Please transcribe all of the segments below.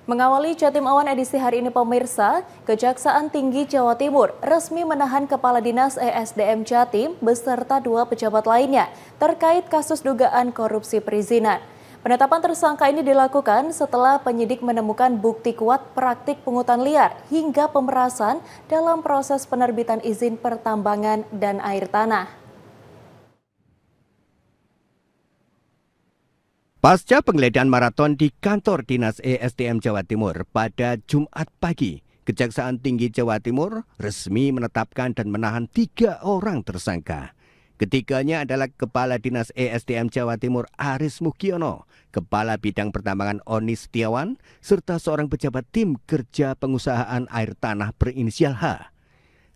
Mengawali Jatim Awan edisi hari ini pemirsa, Kejaksaan Tinggi Jawa Timur resmi menahan Kepala Dinas ESDM Jatim beserta 2 pejabat lainnya terkait kasus dugaan korupsi perizinan. Penetapan tersangka ini dilakukan setelah penyidik menemukan bukti kuat praktik pungutan liar hingga pemerasan dalam proses penerbitan izin pertambangan dan air tanah. Pasca penggeledahan maraton di kantor Dinas ESDM Jawa Timur pada Jumat pagi, Kejaksaan Tinggi Jawa Timur resmi menetapkan dan menahan 3 orang tersangka. Ketiganya adalah Kepala Dinas ESDM Jawa Timur Aris Mugiono, Kepala Bidang Pertambangan Oni Setiawan, serta seorang pejabat tim kerja pengusahaan air tanah berinisial H.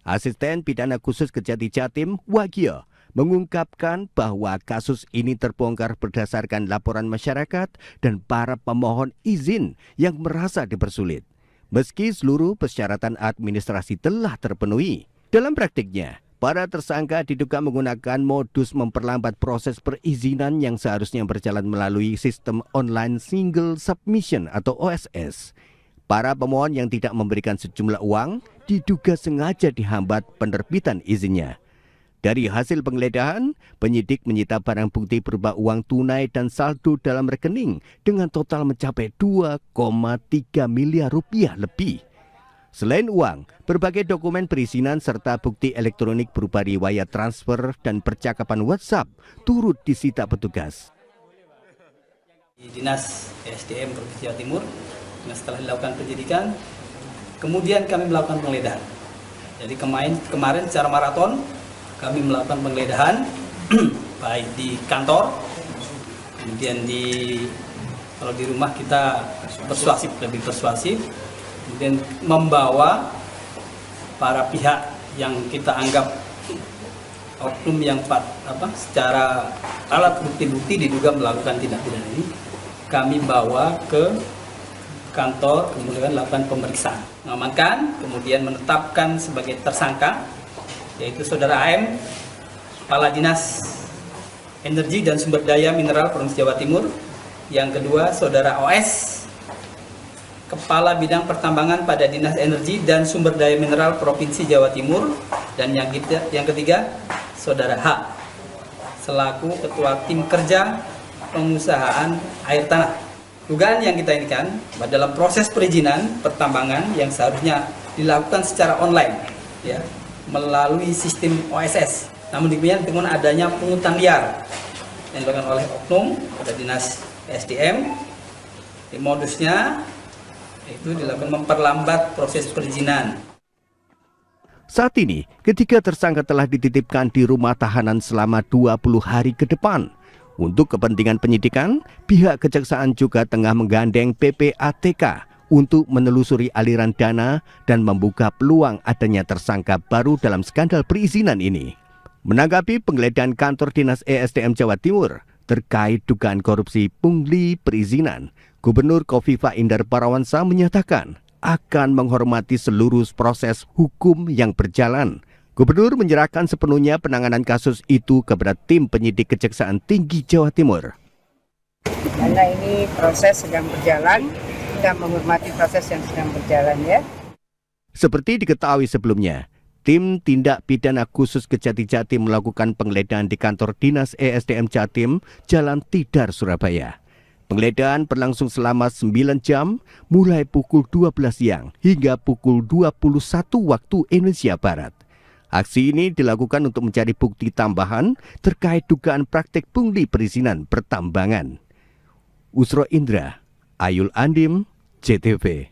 Asisten Pidana Khusus Kejati Jatim, Wagio, mengungkapkan bahwa kasus ini terbongkar berdasarkan laporan masyarakat dan para pemohon izin yang merasa dipersulit. Meski seluruh persyaratan administrasi telah terpenuhi, dalam praktiknya, para tersangka diduga menggunakan modus memperlambat proses perizinan yang seharusnya berjalan melalui sistem online single submission atau OSS. Para pemohon yang tidak memberikan sejumlah uang diduga sengaja dihambat penerbitan izinnya. Dari hasil penggeledahan, penyidik menyita barang bukti berupa uang tunai dan saldo dalam rekening dengan total mencapai 2,3 miliar rupiah lebih. Selain uang, berbagai dokumen perizinan serta bukti elektronik berupa riwayat transfer dan percakapan WhatsApp turut disita petugas. Di Dinas ESDM Provinsi Jawa Timur, setelah dilakukan penyidikan, kemudian kami melakukan penggeledahan. Jadi kemarin secara maraton, kami melakukan penggeledahan baik di kantor, kemudian kalau di rumah kita lebih persuasif, kemudian membawa para pihak yang kita anggap oknum yang secara alat bukti-bukti diduga melakukan tindak pidana ini, kami bawa ke kantor, kemudian lakukan pemeriksaan, mengamankan, kemudian menetapkan sebagai tersangka, yaitu Saudara AM, Kepala Dinas Energi dan Sumber Daya Mineral Provinsi Jawa Timur. Yang kedua, Saudara OS, Kepala Bidang Pertambangan pada Dinas Energi dan Sumber Daya Mineral Provinsi Jawa Timur. Dan yang ketiga, Saudara H, selaku Ketua Tim Kerja Pengusahaan Air Tanah. Dugaan yang kita inikan dalam proses perizinan pertambangan yang seharusnya dilakukan secara online, ya, melalui sistem OSS. Namun demikian dengan adanya pungutan liar yang dilakukan oleh oknum pada Dinas SDM, modusnya itu dilakukan memperlambat proses perizinan. Saat ini, ketiga tersangka telah dititipkan di rumah tahanan selama 20 hari ke depan. Untuk kepentingan penyidikan, pihak kejaksaan juga tengah menggandeng PPATK untuk menelusuri aliran dana dan membuka peluang adanya tersangka baru dalam skandal perizinan ini. Menanggapi penggeledahan kantor Dinas ESDM Jawa Timur terkait dugaan korupsi pungli perizinan, Gubernur Kofifa Indar Parawansa menyatakan akan menghormati seluruh proses hukum yang berjalan. Gubernur menyerahkan sepenuhnya penanganan kasus itu kepada tim penyidik Kejaksaan Tinggi Jawa Timur. Karena ini proses sedang berjalan, kita menghormati proses yang sedang berjalan, ya. Seperti diketahui sebelumnya, tim tindak pidana khusus Kejati Jatim melakukan penggeledahan di kantor Dinas ESDM Jatim, Jalan Tidar, Surabaya. Penggeledahan berlangsung selama 9 jam, mulai pukul 12 siang hingga pukul 21 waktu Indonesia Barat. Aksi ini dilakukan untuk mencari bukti tambahan terkait dugaan praktik pungli perizinan pertambangan. Usro Indra, Ayul Andim, JTV.